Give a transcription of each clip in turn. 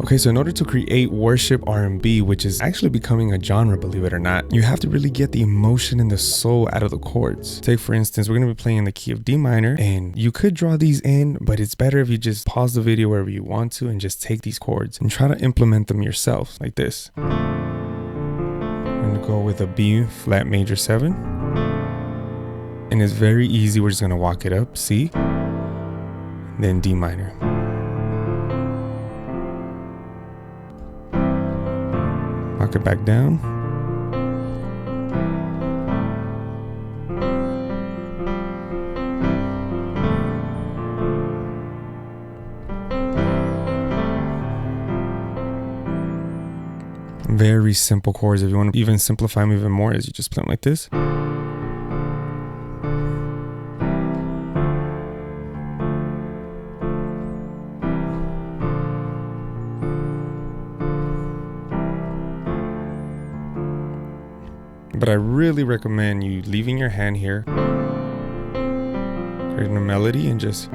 Okay, so in order to create worship R&B, which is actually becoming a genre, believe it or not, you have to really get the emotion and the soul out of the chords. Take for instance, we're going to be playing in the key of D minor, and you could draw these in, but it's better if you just pause the video wherever you want to and just take these chords and try to implement them yourself, like this. I'm going to go with a B flat major 7. And it's very easy. We're just going to walk it up, C, then D minor. Walk it back down. Very simple chords. If you want to even simplify them even more, is you just play them like this. But I really recommend you leaving your hand here, creating a melody, and just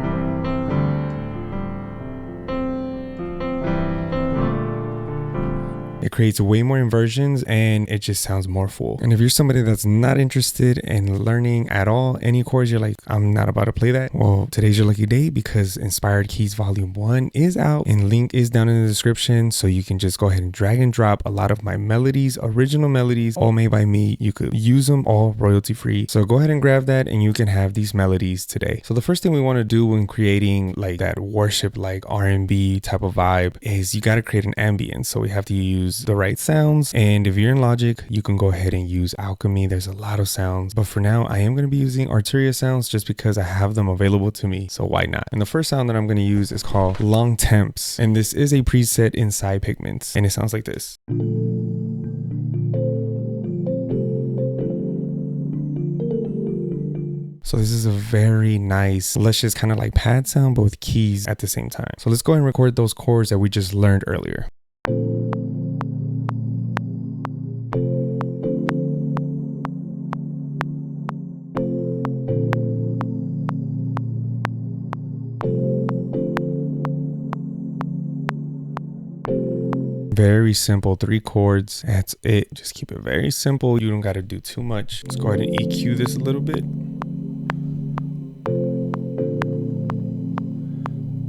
it creates way more inversions and it just sounds more full. And if you're somebody that's not interested in learning at all any chords, you're like, I'm not about to play that, well, today's your lucky day, because Inspired Keys Volume 1 is out and link is down in the description, so you can just go ahead and drag and drop a lot of my melodies, original melodies, all made by me. You could use them all royalty free, so go ahead and grab that and you can have these melodies today. So the first thing we want to do when creating like that worship like R&B type of vibe is you got to create an ambience. So we have to use the right sounds, and if you're in Logic, you can go ahead and use Alchemy. There's a lot of sounds, but for now I am going to be using Arturia sounds just because I have them available to me, so why not? And the first sound that I'm going to use is called Long Temps, and this is a preset inside Pigments, and it sounds like this. So this is a very nice, luscious kind of like pad sound, but with keys at the same time. So let's go ahead and record those chords that we just learned earlier. Very simple, 3 chords, that's it. Just keep it very simple. You don't got to do too much. Let's go ahead and EQ this a little bit.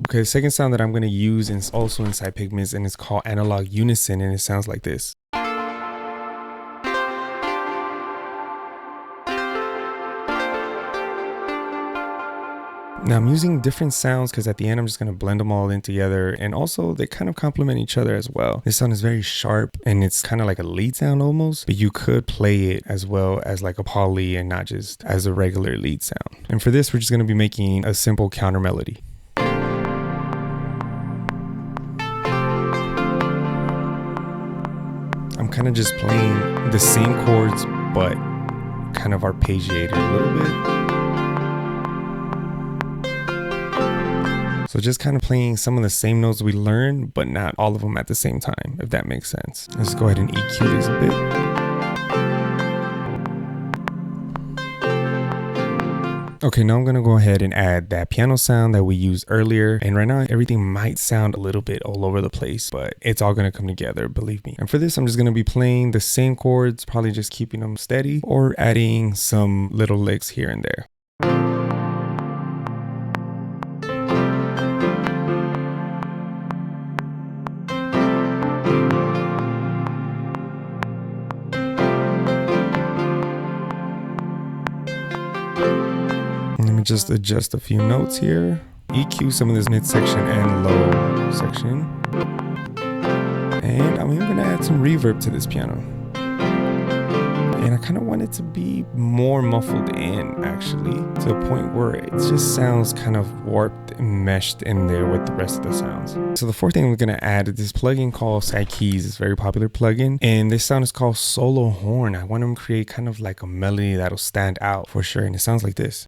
Okay, the second sound that I'm going to use is also inside Pigments, and it's called Analog Unison, and it sounds like this. Now I'm using different sounds because at the end I'm just going to blend them all in together, and also they kind of complement each other as well. This sound is very sharp and it's kind of like a lead sound almost, but you could play it as well as like a poly and not just as a regular lead sound. And for this we're just going to be making a simple counter melody. I'm kind of just playing the same chords but kind of arpeggiated a little bit. So just kind of playing some of the same notes we learned, but not all of them at the same time, if that makes sense. Let's go ahead and EQ this a bit. Okay, now I'm going to go ahead and add that piano sound that we used earlier. And right now, everything might sound a little bit all over the place, but it's all going to come together, believe me. And for this, I'm just going to be playing the same chords, probably just keeping them steady or adding some little licks here and there. Just adjust a few notes here, EQ some of this midsection and low section, and I'm even gonna add some reverb to this piano. And I kind of want it to be more muffled in, actually, to a point where it just sounds kind of warped and meshed in there with the rest of the sounds. So the fourth thing we're gonna add is this plugin called Sky Keys. It's a very popular plugin, and this sound is called Solo Horn. I want to create kind of like a melody that'll stand out for sure, and it sounds like this.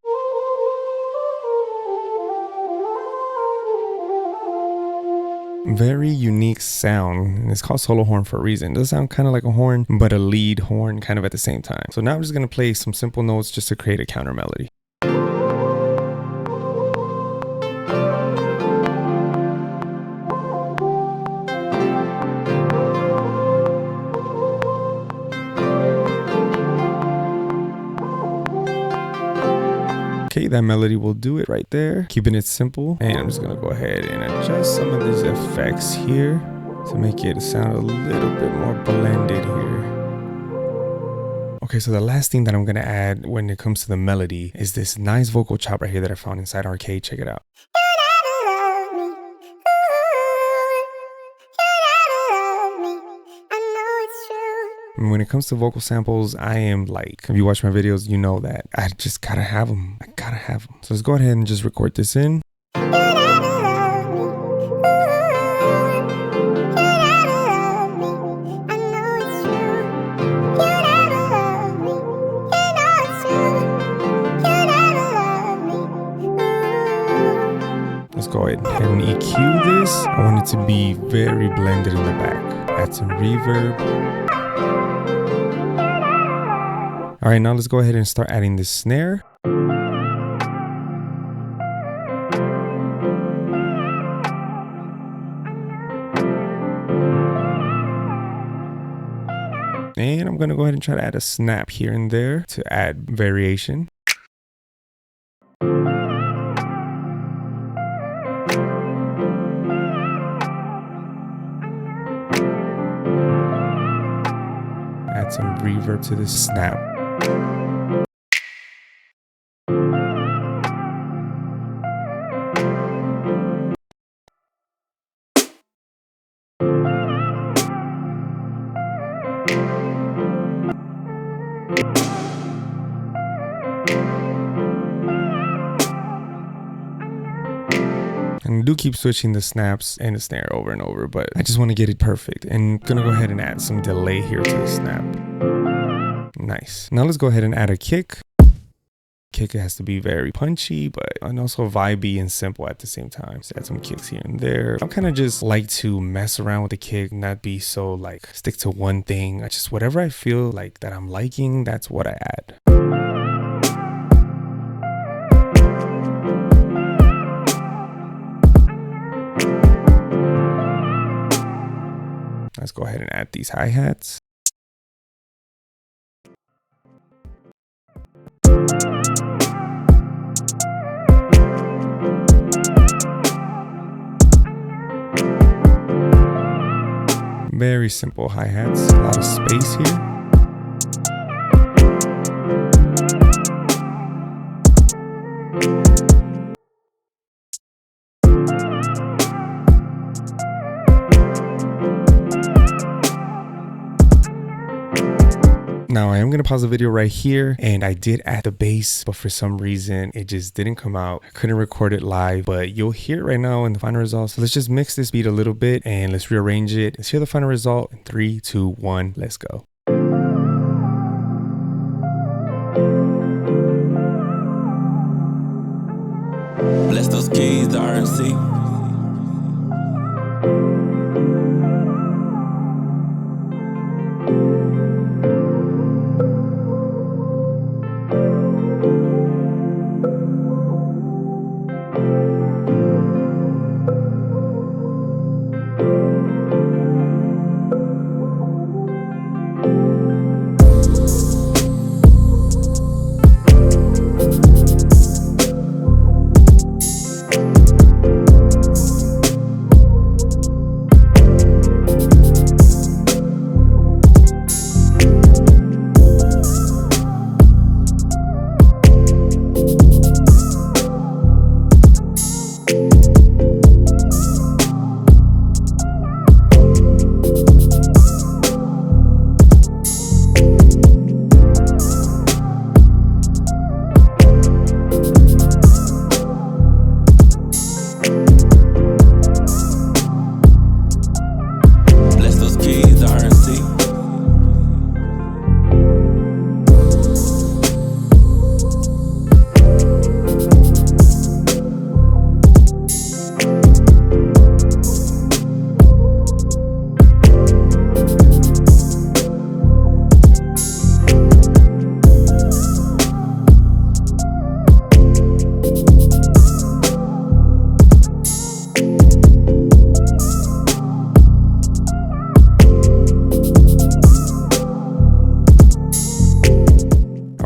Very unique sound, and it's called solo horn for a reason. It does sound kind of like a horn, but a lead horn kind of at the same time. So now I'm just going to play some simple notes just to create a counter melody. Okay, that melody will do it right there, keeping it simple. And I'm just gonna go ahead and adjust some of these effects here to make it sound a little bit more blended here. Okay, so the last thing that I'm gonna add when it comes to the melody is this nice vocal chop right here that I found inside Arcade. Check it out. And when it comes to vocal samples, I am like, if you watch my videos, you know that I just gotta have them. I gotta have them. So let's go ahead and just record this in. Let's go ahead and EQ this. I want it to be very blended in the back. Add some reverb. All right, now let's go ahead and start adding this snare. And I'm gonna go ahead and try to add a snap here and there to add variation. Add some reverb to this snap. And do keep switching the snaps and the snare over and over, but I just want to get it perfect. And I'm gonna go ahead and add some delay here to the snap. Nice. Now let's go ahead and add a kick. Kick has to be very punchy, and also vibey and simple at the same time. So add some kicks here and there. I kind of just like to mess around with the kick, not be so like stick to one thing. I just, whatever I feel like that I'm liking, that's what I add. Let's go ahead and add these hi-hats. Very simple hi-hats, a lot of space here. Now I am going to pause the video right here, and I did add the bass, but for some reason it just didn't come out. I couldn't record it live, but you'll hear it right now in the final result. So let's just mix this beat a little bit and let's rearrange it. Let's hear the final result in 3, 2, 1, let's go. Bless those keys to RnC.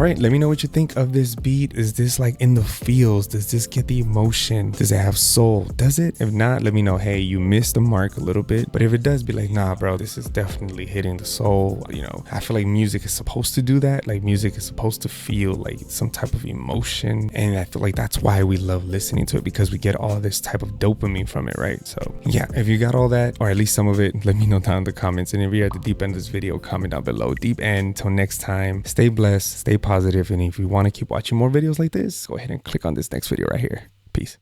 All right, let me know what you think of this beat. Is this like in the feels? Does this get the emotion? Does it have soul? Does it? If not, let me know, hey, you missed the mark a little bit. But if it does, be like, nah, bro, this is definitely hitting the soul. You know, I feel like music is supposed to do that. Like music is supposed to feel like some type of emotion. And I feel like that's why we love listening to it, because we get all this type of dopamine from it, right? So yeah, if you got all that, or at least some of it, let me know down in the comments. And if you're at the deep end of this video, comment down below. Deep end. Till next time, stay blessed, stay positive. And if you want to keep watching more videos like this, go ahead and click on this next video right here. Peace.